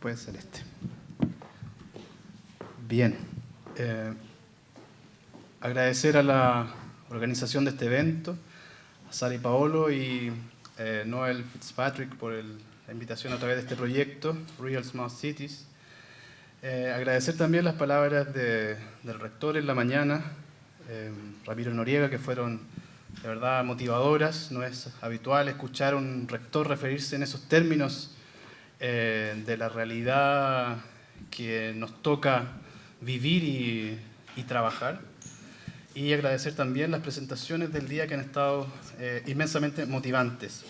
puede ser este. Bien. Agradecer a la organización de este evento, a Sara y Paolo y Noel Fitzpatrick por la invitación a través de este proyecto, Real Smart Cities. Agradecer también las palabras del rector en la mañana, Ramiro Noriega, que fueron de verdad motivadoras. No es habitual escuchar a un rector referirse en esos términos de la realidad que nos toca vivir y trabajar. Y agradecer también las presentaciones del día que han estado inmensamente motivantes.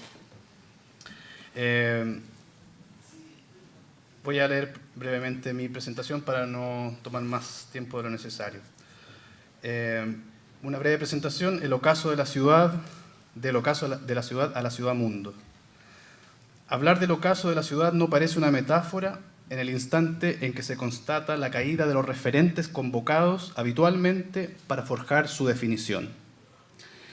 Voy a leer brevemente mi presentación para no tomar más tiempo de lo necesario. Una breve presentación, el ocaso de la ciudad, del ocaso de la ciudad a la ciudad-mundo. Hablar del ocaso de la ciudad no parece una metáfora en el instante en que se constata la caída de los referentes convocados habitualmente para forjar su definición.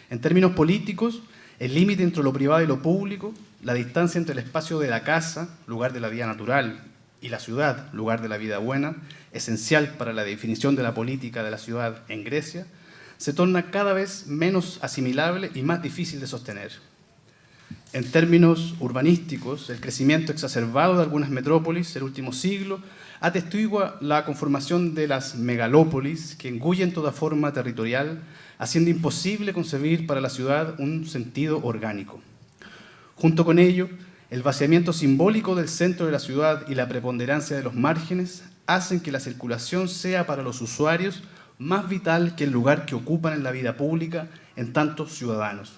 En términos políticos, el límite entre lo privado y lo público, la distancia entre el espacio de la casa, lugar de la vida natural, y la ciudad, lugar de la vida buena, esencial para la definición de la política de la ciudad en Grecia, se torna cada vez menos asimilable y más difícil de sostener. En términos urbanísticos, el crecimiento exacerbado de algunas metrópolis del último siglo atestigua la conformación de las megalópolis que engullen toda forma territorial, haciendo imposible concebir para la ciudad un sentido orgánico. Junto con ello, el vaciamiento simbólico del centro de la ciudad y la preponderancia de los márgenes hacen que la circulación sea para los usuarios más vital que el lugar que ocupan en la vida pública en tantos ciudadanos.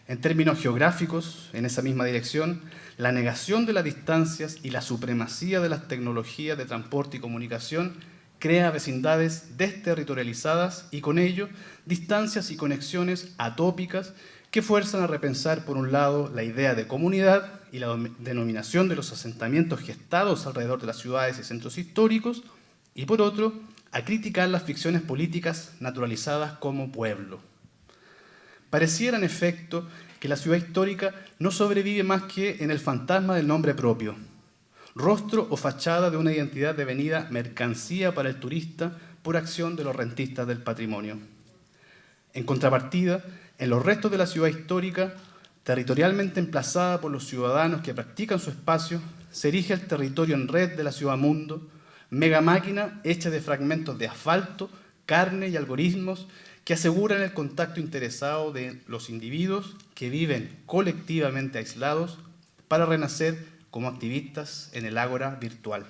En términos geográficos, en esa misma dirección, la negación de las distancias y la supremacía de las tecnologías de transporte y comunicación crea vecindades desterritorializadas y con ello distancias y conexiones atópicas que fuerzan a repensar, por un lado, la idea de comunidad y la denominación de los asentamientos gestados alrededor de las ciudades y centros históricos, y por otro, a criticar las ficciones políticas naturalizadas como pueblo. Pareciera, en efecto, que la ciudad histórica no sobrevive más que en el fantasma del nombre propio, rostro o fachada de una identidad devenida mercancía para el turista por acción de los rentistas del patrimonio. En contrapartida, en los restos de la ciudad histórica, territorialmente emplazada por los ciudadanos que practican su espacio, se erige el territorio en red de la ciudad-mundo, megamáquina hecha de fragmentos de asfalto, carne y algoritmos que aseguran el contacto interesado de los individuos que viven colectivamente aislados para renacer como activistas en el ágora virtual.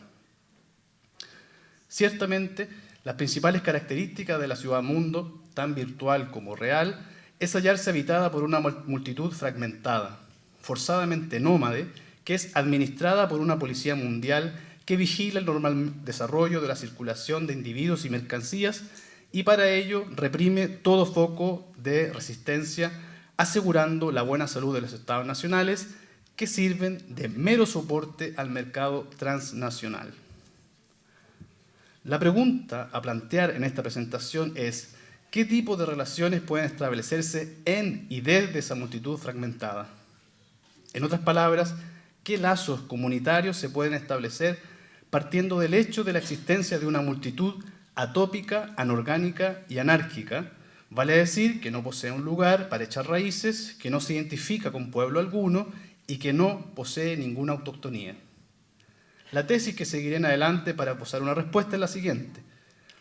Ciertamente, las principales características de la ciudad-mundo, tan virtual como real, es hallarse habitada por una multitud fragmentada, forzadamente nómade, que es administrada por una policía mundial que vigila el normal desarrollo de la circulación de individuos y mercancías y para ello reprime todo foco de resistencia, asegurando la buena salud de los estados nacionales que sirven de mero soporte al mercado transnacional. La pregunta a plantear en esta presentación es: ¿qué tipo de relaciones pueden establecerse en y desde esa multitud fragmentada? En otras palabras, ¿qué lazos comunitarios se pueden establecer partiendo del hecho de la existencia de una multitud atópica, anorgánica y anárquica? Vale decir que no posee un lugar para echar raíces, que no se identifica con pueblo alguno y que no posee ninguna autoctonía. La tesis que seguiré en adelante para posar una respuesta es la siguiente: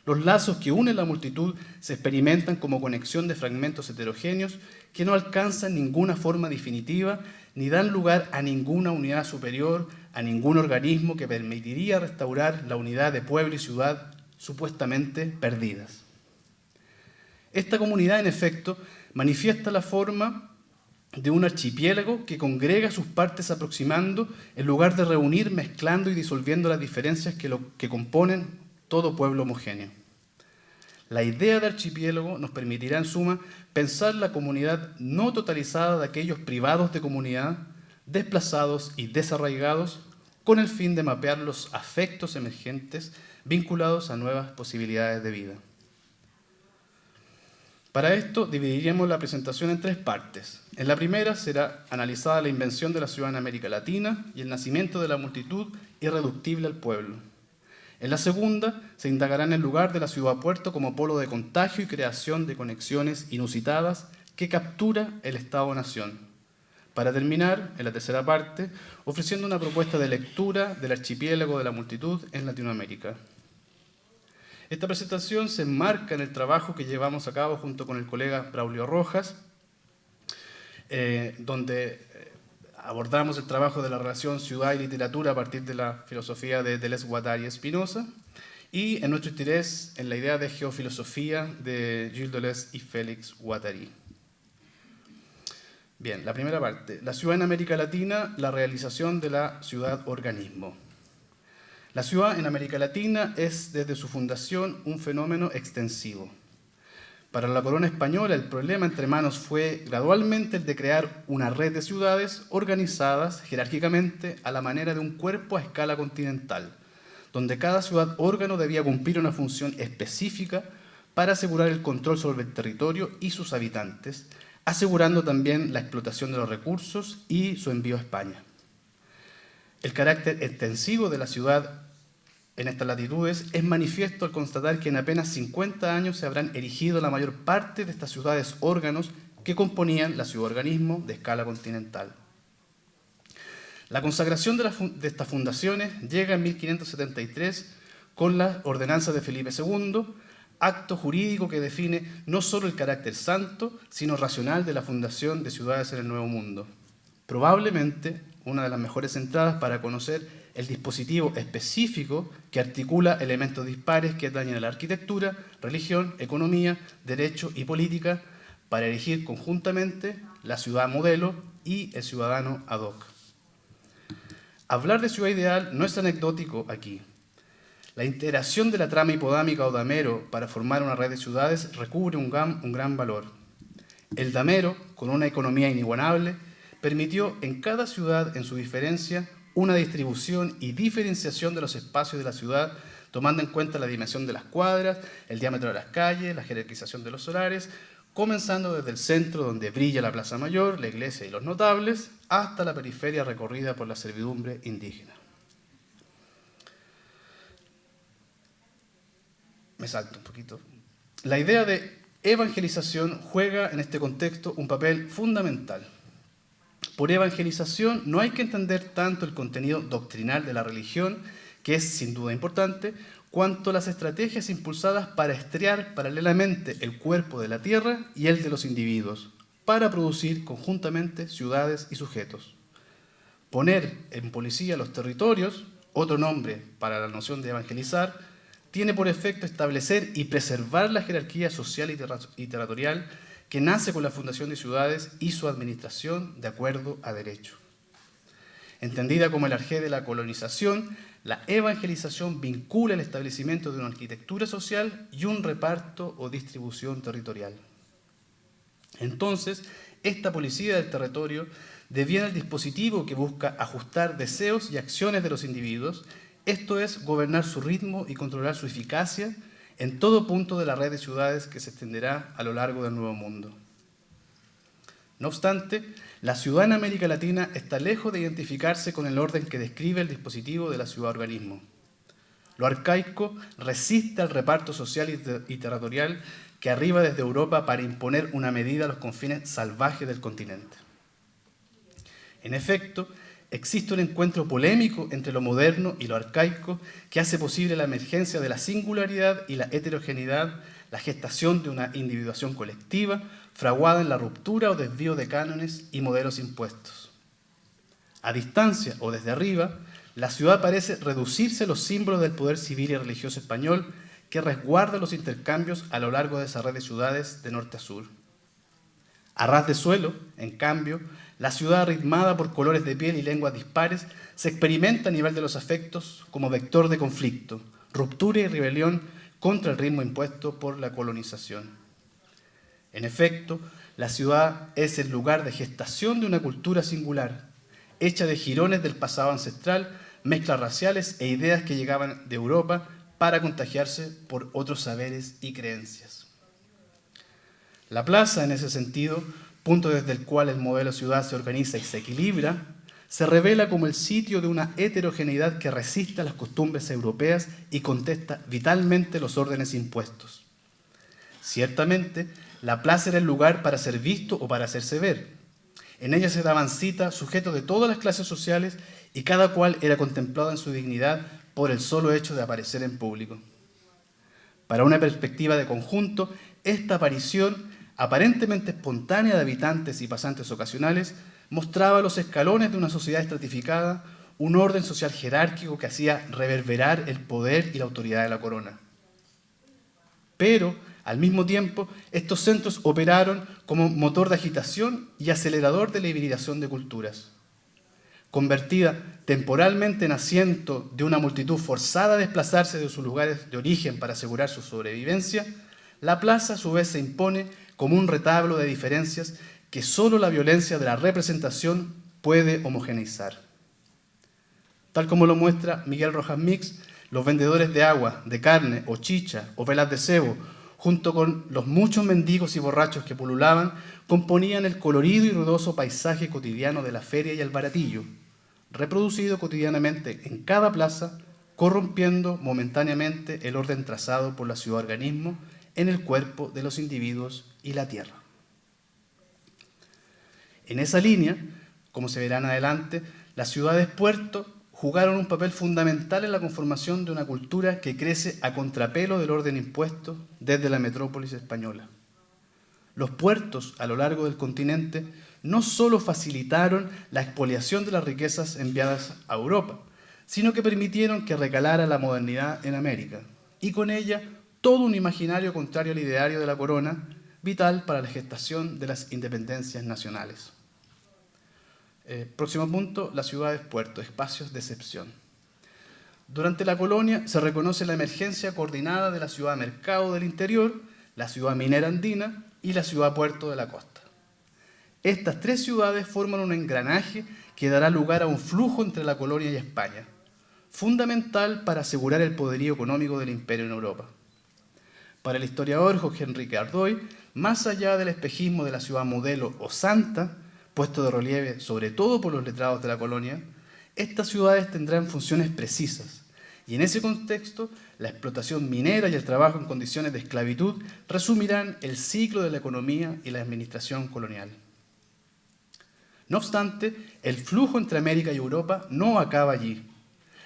los lazos que unen la multitud se experimentan como conexión de fragmentos heterogéneos que no alcanzan ninguna forma definitiva ni dan lugar a ninguna unidad superior, a ningún organismo que permitiría restaurar la unidad de pueblo y ciudad supuestamente perdidas. Esta comunidad, en efecto, manifiesta la forma de un archipiélago que congrega sus partes aproximando en lugar de reunir, mezclando y disolviendo las diferencias que componen todo pueblo homogéneo. La idea de archipiélago nos permitirá, en suma, pensar la comunidad no totalizada de aquellos privados de comunidad, desplazados y desarraigados, con el fin de mapear los afectos emergentes vinculados a nuevas posibilidades de vida. Para esto dividiremos la presentación en tres partes. En la primera será analizada la invención de la ciudad en América Latina y el nacimiento de la multitud irreductible al pueblo. En la segunda se indagará en el lugar de la ciudad-puerto como polo de contagio y creación de conexiones inusitadas que captura el Estado-nación. Para terminar, en la tercera parte, ofreciendo una propuesta de lectura del archipiélago de la multitud en Latinoamérica. Esta presentación se enmarca en el trabajo que llevamos a cabo junto con el colega Braulio Rojas, donde abordamos el trabajo de la relación ciudad y literatura a partir de la filosofía de Deleuze, Guattari y Spinoza, y en nuestro interés en la idea de geofilosofía de Gilles Deleuze y Félix Guattari. Bien, la primera parte. La ciudad en América Latina, la realización de la ciudad-organismo. La ciudad en América Latina es, desde su fundación, un fenómeno extensivo. Para la corona española, el problema entre manos fue gradualmente el de crear una red de ciudades organizadas jerárquicamente a la manera de un cuerpo a escala continental, donde cada ciudad órgano debía cumplir una función específica para asegurar el control sobre el territorio y sus habitantes, asegurando también la explotación de los recursos y su envío a España. El carácter extensivo de la ciudad en estas latitudes es manifiesto al constatar que en apenas 50 años se habrán erigido la mayor parte de estas ciudades órganos que componían la ciudad-organismo de escala continental. La consagración de estas fundaciones llega en 1573 con la ordenanza de Felipe II, acto jurídico que define no solo el carácter santo, sino racional de la fundación de ciudades en el Nuevo Mundo. Probablemente una de las mejores entradas para conocer el dispositivo específico que articula elementos dispares que atañen a la arquitectura, religión, economía, derecho y política para erigir conjuntamente la ciudad modelo y el ciudadano ad hoc. Hablar de ciudad ideal no es anecdótico aquí. La integración de la trama hipodámica o damero para formar una red de ciudades recubre un gran valor. El damero, con una economía inigualable, permitió en cada ciudad, en su diferencia, una distribución y diferenciación de los espacios de la ciudad, tomando en cuenta la dimensión de las cuadras, el diámetro de las calles, la jerarquización de los solares, comenzando desde el centro donde brilla la Plaza Mayor, la iglesia y los notables, hasta la periferia recorrida por la servidumbre indígena. Me salto un poquito. La idea de evangelización juega en este contexto un papel fundamental. Por evangelización no hay que entender tanto el contenido doctrinal de la religión, que es sin duda importante, cuanto las estrategias impulsadas para estriar paralelamente el cuerpo de la tierra y el de los individuos, para producir conjuntamente ciudades y sujetos. Poner en policía los territorios, otro nombre para la noción de evangelizar, tiene por efecto establecer y preservar la jerarquía social y territorial que nace con la fundación de ciudades y su administración de acuerdo a derecho. Entendida como el arjé de la colonización, la evangelización vincula el establecimiento de una arquitectura social y un reparto o distribución territorial. Entonces, esta policía del territorio deviene el dispositivo que busca ajustar deseos y acciones de los individuos, esto es, gobernar su ritmo y controlar su eficacia en todo punto de la red de ciudades que se extenderá a lo largo del Nuevo Mundo. No obstante, la ciudad en América Latina está lejos de identificarse con el orden que describe el dispositivo de la ciudad-organismo. Lo arcaico resiste al reparto social y territorial que arriba desde Europa para imponer una medida a los confines salvajes del continente. En efecto, existe un encuentro polémico entre lo moderno y lo arcaico que hace posible la emergencia de la singularidad y la heterogeneidad, la gestación de una individuación colectiva fraguada en la ruptura o desvío de cánones y modelos impuestos. A distancia o desde arriba, la ciudad parece reducirse a los símbolos del poder civil y religioso español que resguarda los intercambios a lo largo de esa red de ciudades de norte a sur. A ras de suelo, en cambio, la ciudad ritmada por colores de piel y lenguas dispares se experimenta a nivel de los afectos como vector de conflicto, ruptura y rebelión contra el ritmo impuesto por la colonización. En efecto, la ciudad es el lugar de gestación de una cultura singular, hecha de jirones del pasado ancestral, mezclas raciales e ideas que llegaban de Europa para contagiarse por otros saberes y creencias. La plaza, en ese sentido, punto desde el cual el modelo ciudad se organiza y se equilibra, se revela como el sitio de una heterogeneidad que resiste a las costumbres europeas y contesta vitalmente los órdenes impuestos. Ciertamente, la plaza era el lugar para ser visto o para hacerse ver. En ella se daban cita sujetos de todas las clases sociales y cada cual era contemplado en su dignidad por el solo hecho de aparecer en público. Para una perspectiva de conjunto, esta aparición, aparentemente espontánea de habitantes y pasantes ocasionales, mostraba los escalones de una sociedad estratificada, un orden social jerárquico que hacía reverberar el poder y la autoridad de la corona. Pero, al mismo tiempo, estos centros operaron como motor de agitación y acelerador de la hibridación de culturas. Convertida temporalmente en asiento de una multitud forzada a desplazarse de sus lugares de origen para asegurar su sobrevivencia, la plaza a su vez se impone como un retablo de diferencias que solo la violencia de la representación puede homogeneizar. Tal como lo muestra Miguel Rojas Mix, los vendedores de agua, de carne o chicha o velas de cebo, junto con los muchos mendigos y borrachos que pululaban, componían el colorido y ruidoso paisaje cotidiano de la feria y el baratillo, reproducido cotidianamente en cada plaza, corrompiendo momentáneamente el orden trazado por la ciudad-organismo en el cuerpo de los individuos y la tierra. En esa línea, como se verán adelante, las ciudades-puerto jugaron un papel fundamental en la conformación de una cultura que crece a contrapelo del orden impuesto desde la metrópolis española. Los puertos a lo largo del continente no solo facilitaron la expoliación de las riquezas enviadas a Europa, sino que permitieron que recalara la modernidad en América, y con ella todo un imaginario contrario al ideario de la corona, vital para la gestación de las independencias nacionales. Próximo punto, las ciudades-puerto, espacios de excepción. Durante la colonia se reconoce la emergencia coordinada de la ciudad-mercado del interior, la ciudad minera andina y la ciudad-puerto de la costa. Estas tres ciudades forman un engranaje que dará lugar a un flujo entre la colonia y España, fundamental para asegurar el poderío económico del imperio en Europa. Para el historiador Jorge Enrique Ardoy, más allá del espejismo de la ciudad modelo o santa, puesto de relieve sobre todo por los letrados de la colonia, estas ciudades tendrán funciones precisas, y en ese contexto la explotación minera y el trabajo en condiciones de esclavitud resumirán el ciclo de la economía y la administración colonial. No obstante, el flujo entre América y Europa no acaba allí.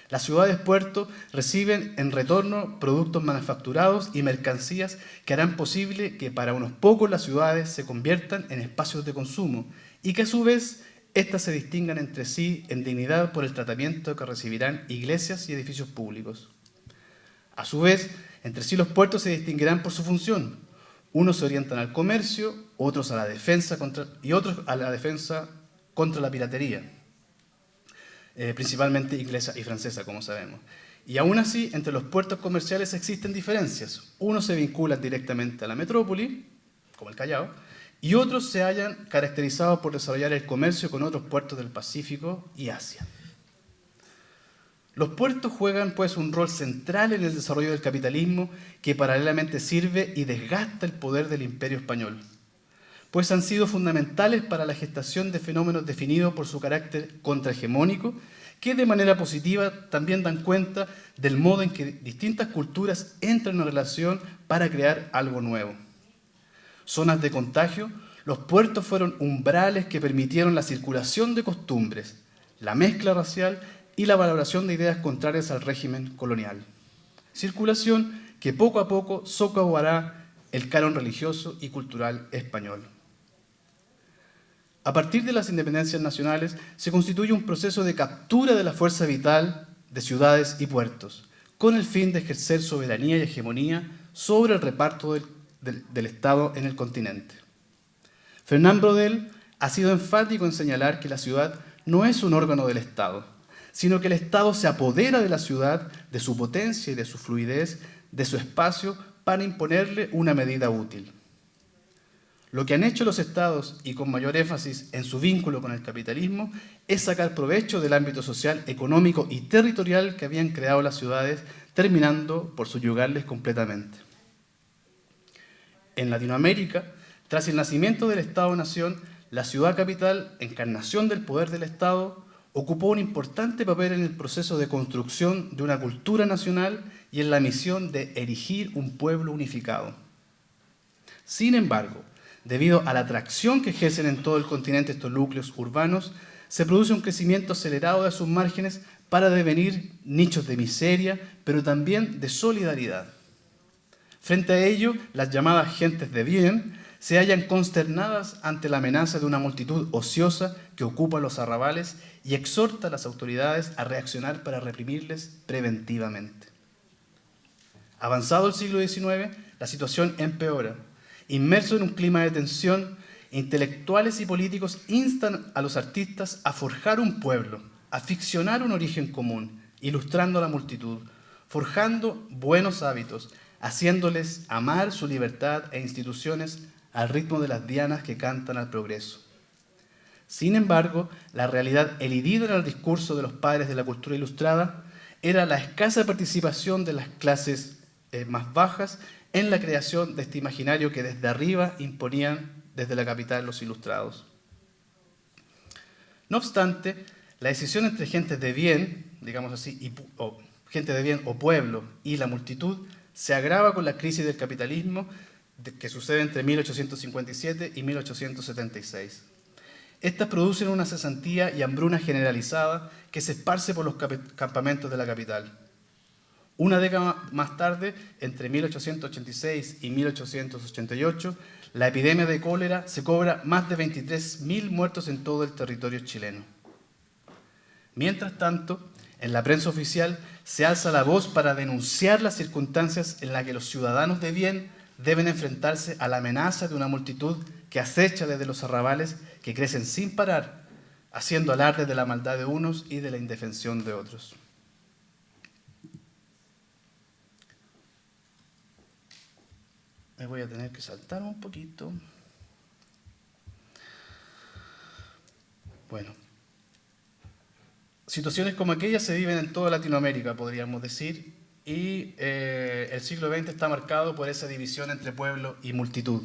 Las ciudades-puerto reciben en retorno productos manufacturados y mercancías que harán posible que para unos pocos las ciudades se conviertan en espacios de consumo y que a su vez éstas se distingan entre sí en dignidad por el tratamiento que recibirán iglesias y edificios públicos. A su vez, entre sí los puertos se distinguirán por su función. Unos se orientan al comercio, otros a la defensa contra la piratería, principalmente inglesa y francesa, como sabemos. Y aún así, entre los puertos comerciales existen diferencias. Unos se vinculan directamente a la metrópoli, como el Callao, y otros se hallan caracterizados por desarrollar el comercio con otros puertos del Pacífico y Asia. Los puertos juegan pues un rol central en el desarrollo del capitalismo que paralelamente sirve y desgasta el poder del imperio español, pues han sido fundamentales para la gestación de fenómenos definidos por su carácter contrahegemónico, que de manera positiva también dan cuenta del modo en que distintas culturas entran en relación para crear algo nuevo. Zonas de contagio, los puertos fueron umbrales que permitieron la circulación de costumbres, la mezcla racial y la valoración de ideas contrarias al régimen colonial. Circulación que poco a poco socavará el canon religioso y cultural español. A partir de las independencias nacionales se constituye un proceso de captura de la fuerza vital de ciudades y puertos, con el fin de ejercer soberanía y hegemonía sobre el reparto del Estado en el continente. Fernand Braudel ha sido enfático en señalar que la ciudad no es un órgano del Estado, sino que el Estado se apodera de la ciudad, de su potencia y de su fluidez, de su espacio, para imponerle una medida útil. Lo que han hecho los Estados, y con mayor énfasis en su vínculo con el capitalismo, es sacar provecho del ámbito social, económico y territorial que habían creado las ciudades, terminando por subyugarles completamente. En Latinoamérica, Tras el nacimiento del Estado-Nación, la ciudad capital, encarnación del poder del Estado, ocupó un importante papel en el proceso de construcción de una cultura nacional y en la misión de erigir un pueblo unificado. Sin embargo, debido a la atracción que ejercen en todo el continente estos núcleos urbanos, se produce un crecimiento acelerado de sus márgenes para devenir nichos de miseria, pero también de solidaridad. Frente a ello, las llamadas gentes de bien se hallan consternadas ante la amenaza de una multitud ociosa que ocupa los arrabales y exhorta a las autoridades a reaccionar para reprimirles preventivamente. Avanzado el siglo XIX, la situación empeora. Inmerso en un clima de tensión, intelectuales y políticos instan a los artistas a forjar un pueblo, a ficcionar un origen común, ilustrando a la multitud, forjando buenos hábitos, haciéndoles amar su libertad e instituciones al ritmo de las dianas que cantan al progreso. Sin embargo, la realidad elidida en el discurso de los padres de la cultura ilustrada era la escasa participación de las clases más bajas en la creación de este imaginario que desde arriba imponían desde la capital los ilustrados. No obstante, la decisión entre gentes de bien, digamos así, gente de bien o pueblo y la multitud se agrava con la crisis del capitalismo que sucede entre 1857 y 1876. Estas producen una cesantía y hambruna generalizada que se esparce por los campamentos de la capital. Una década más tarde, entre 1886 y 1888, la epidemia de cólera se cobra más de 23.000 muertos en todo el territorio chileno. Mientras tanto, en la prensa oficial se alza la voz para denunciar las circunstancias en las que los ciudadanos de bien deben enfrentarse a la amenaza de una multitud que acecha desde los arrabales que crecen sin parar, haciendo alarde de la maldad de unos y de la indefensión de otros. Me voy a tener que saltar un poquito. Bueno, situaciones como aquellas se viven en toda Latinoamérica, podríamos decir, y el siglo XX está marcado por esa división entre pueblo y multitud.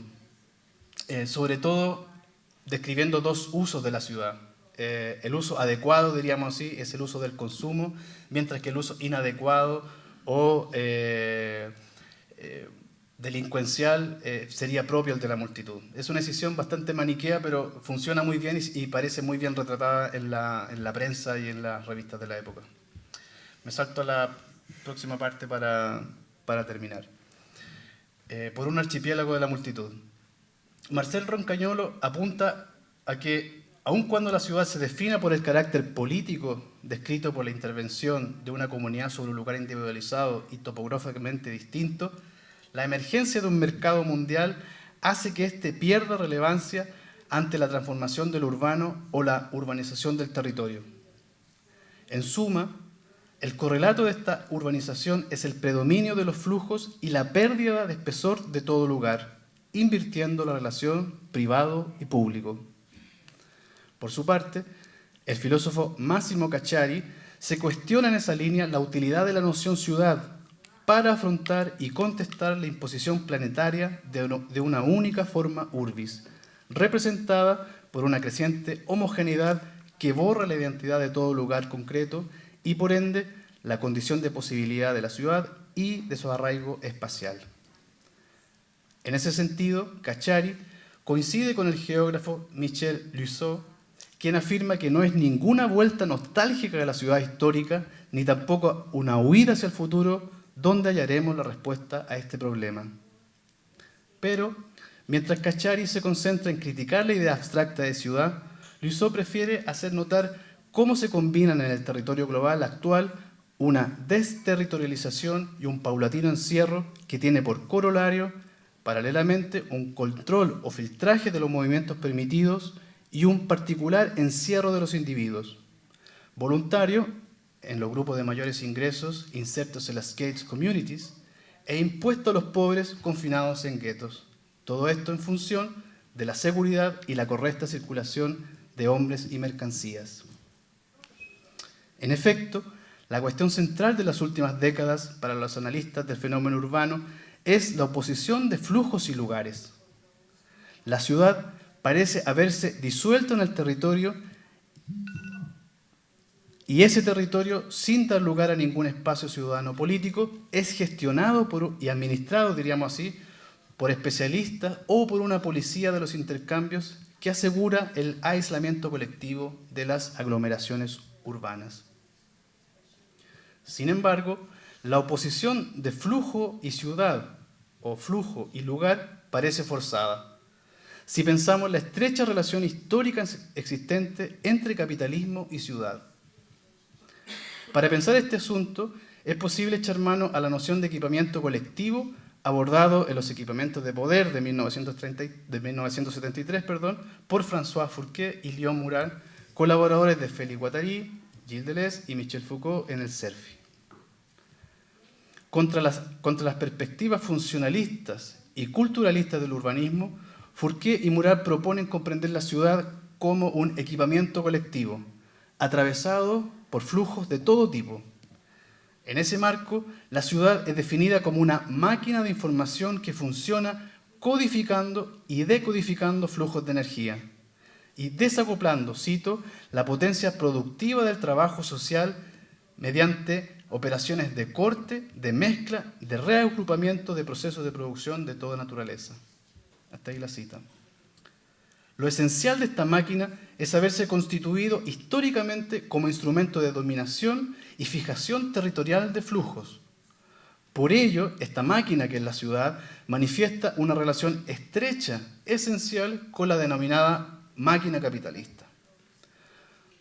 Sobre todo describiendo dos usos de la ciudad. El uso adecuado, diríamos así, es el uso del consumo, mientras que el uso inadecuado o delincuencial sería propio el de la multitud. Es una decisión bastante maniquea, pero funciona muy bien y parece muy bien retratada en la prensa y en las revistas de la época. Me salto a la próxima parte para terminar. Por un archipiélago de la multitud. Marcel Roncagnolo apunta a que, aun cuando la ciudad se defina por el carácter político descrito por la intervención de una comunidad sobre un lugar individualizado y topográficamente distinto, la emergencia de un mercado mundial hace que éste pierda relevancia ante la transformación del urbano o la urbanización del territorio. En suma, el correlato de esta urbanización es el predominio de los flujos y la pérdida de espesor de todo lugar, invirtiendo la relación privado y público. Por su parte, el filósofo Massimo Cacciari se cuestiona en esa línea la utilidad de la noción ciudad para afrontar y contestar la imposición planetaria de una única forma urbis, representada por una creciente homogeneidad que borra la identidad de todo lugar concreto y, por ende, la condición de posibilidad de la ciudad y de su arraigo espacial. En ese sentido, Cacciari coincide con el geógrafo Michel Luceau, quien afirma que no es ninguna vuelta nostálgica de la ciudad histórica, ni tampoco una huida hacia el futuro, donde hallaremos la respuesta a este problema. Pero, mientras Cacciari se concentra en criticar la idea abstracta de ciudad, Luceau prefiere hacer notar cómo se combinan en el territorio global actual una desterritorialización y un paulatino encierro que tiene por corolario, paralelamente, un control o filtraje de los movimientos permitidos y un particular encierro de los individuos, voluntario en los grupos de mayores ingresos insertos en las gated communities e impuesto a los pobres confinados en guetos. Todo esto en función de la seguridad y la correcta circulación de hombres y mercancías. En efecto, la cuestión central de las últimas décadas para los analistas del fenómeno urbano es la oposición de flujos y lugares. La ciudad parece haberse disuelto en el territorio y ese territorio, sin dar lugar a ningún espacio ciudadano político, es gestionado y administrado, diríamos así, por especialistas o por una policía de los intercambios que asegura el aislamiento colectivo de las aglomeraciones urbanas. Sin embargo, la oposición de flujo y ciudad o flujo y lugar parece forzada. Si pensamos en la estrecha relación histórica existente entre capitalismo y ciudad. Para pensar este asunto, es posible echar mano a la noción de equipamiento colectivo abordado en los equipamientos de poder de 1973 por François Fourquet y Léon Murat, colaboradores de Félix Guattari, Gilles Deleuze y Michel Foucault en el CERFI. Contra las perspectivas funcionalistas y culturalistas del urbanismo, Fourquet y Murat proponen comprender la ciudad como un equipamiento colectivo, atravesado por flujos de todo tipo. En ese marco, la ciudad es definida como una máquina de información que funciona codificando y decodificando flujos de energía y desacoplando, cito, la potencia productiva del trabajo social mediante operaciones de corte, de mezcla, de reagrupamiento de procesos de producción de toda naturaleza. Hasta ahí la cita. Lo esencial de esta máquina es haberse constituido históricamente como instrumento de dominación y fijación territorial de flujos. Por ello, esta máquina que es la ciudad manifiesta una relación estrecha, esencial, con la denominada máquina capitalista.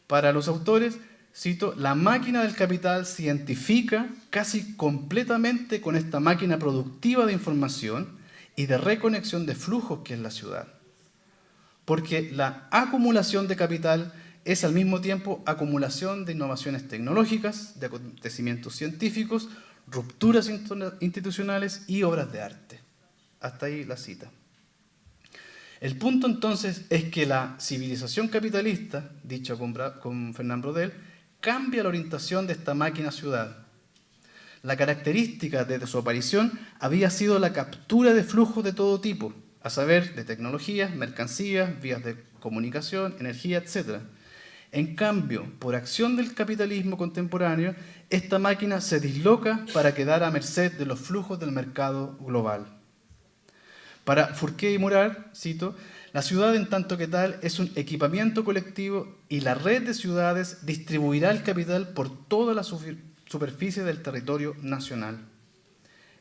Para los autores, cito, la máquina del capital se identifica casi completamente con esta máquina productiva de información y de reconexión de flujos que es la ciudad. Porque la acumulación de capital es al mismo tiempo acumulación de innovaciones tecnológicas, de acontecimientos científicos, rupturas institucionales y obras de arte. Hasta ahí la cita. El punto entonces es que la civilización capitalista, dicho con Fernand Braudel, cambia la orientación de esta máquina ciudad. La característica de su aparición había sido la captura de flujos de todo tipo, a saber, de tecnologías, mercancías, vías de comunicación, energía, etc. En cambio, por acción del capitalismo contemporáneo, esta máquina se disloca para quedar a merced de los flujos del mercado global. Para Fourquet y Murat, cito, la ciudad en tanto que tal es un equipamiento colectivo y la red de ciudades distribuirá el capital por toda la superficie del territorio nacional.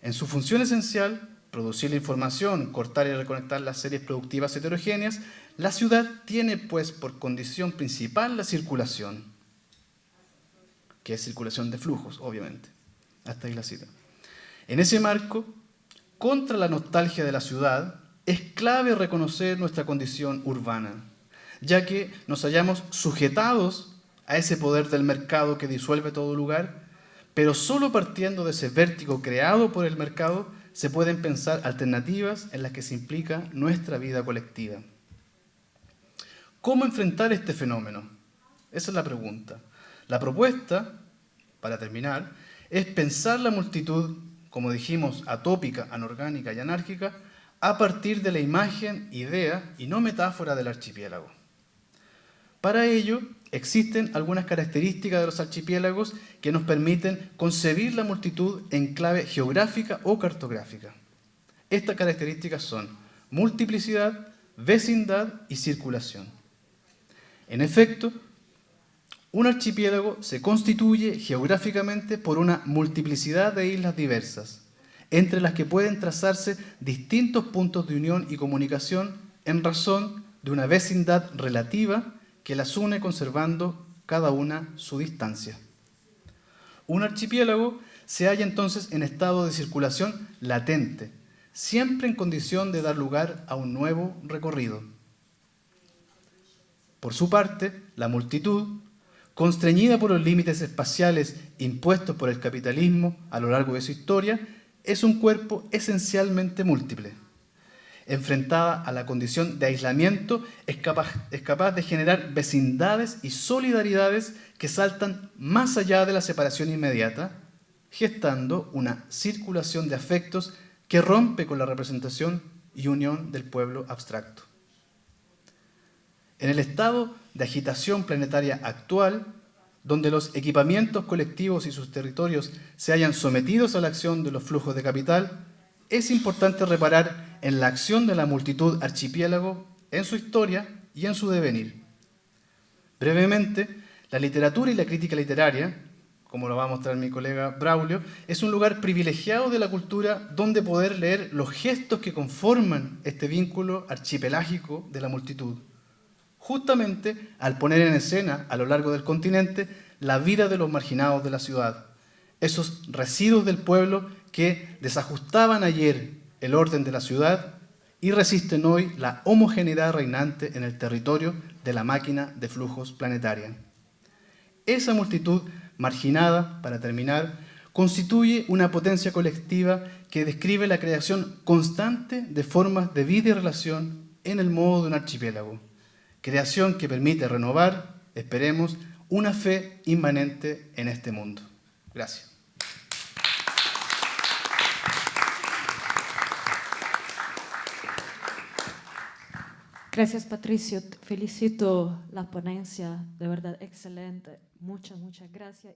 En su función esencial, producir la información, cortar y reconectar las series productivas heterogéneas, la ciudad tiene pues por condición principal la circulación, que es circulación de flujos, obviamente. Hasta ahí la cita. En ese marco, contra la nostalgia de la ciudad, es clave reconocer nuestra condición urbana, ya que nos hallamos sujetados a ese poder del mercado que disuelve todo lugar, pero solo partiendo de ese vértigo creado por el mercado se pueden pensar alternativas en las que se implica nuestra vida colectiva. ¿Cómo enfrentar este fenómeno? Esa es la pregunta. La propuesta, para terminar, es pensar la multitud, como dijimos, atópica, anorgánica y anárquica, a partir de la imagen, idea y no metáfora del archipiélago. Para ello, existen algunas características de los archipiélagos que nos permiten concebir la multitud en clave geográfica o cartográfica. Estas características son multiplicidad, vecindad y circulación. En efecto, un archipiélago se constituye geográficamente por una multiplicidad de islas diversas, entre las que pueden trazarse distintos puntos de unión y comunicación en razón de una vecindad relativa que las une conservando cada una su distancia. Un archipiélago se halla entonces en estado de circulación latente, siempre en condición de dar lugar a un nuevo recorrido. Por su parte, la multitud, constreñida por los límites espaciales impuestos por el capitalismo a lo largo de su historia, es un cuerpo esencialmente múltiple. Enfrentada a la condición de aislamiento, es capaz de generar vecindades y solidaridades que saltan más allá de la separación inmediata, gestando una circulación de afectos que rompe con la representación y unión del pueblo abstracto. En el estado de agitación planetaria actual, donde los equipamientos colectivos y sus territorios se hayan sometidos a la acción de los flujos de capital, es importante reparar en la acción de la multitud archipiélago, en su historia y en su devenir. Brevemente, la literatura y la crítica literaria, como lo va a mostrar mi colega Braulio, es un lugar privilegiado de la cultura donde poder leer los gestos que conforman este vínculo archipelágico de la multitud, justamente al poner en escena a lo largo del continente la vida de los marginados de la ciudad, esos residuos del pueblo que desajustaban ayer el orden de la ciudad y resisten hoy la homogeneidad reinante en el territorio de la máquina de flujos planetaria. Esa multitud marginada, para terminar, constituye una potencia colectiva que describe la creación constante de formas de vida y relación en el modo de un archipiélago. Creación que permite renovar, esperemos, una fe inmanente en este mundo. Gracias. Gracias, Patricio. Felicito la ponencia, de verdad excelente. Muchas gracias.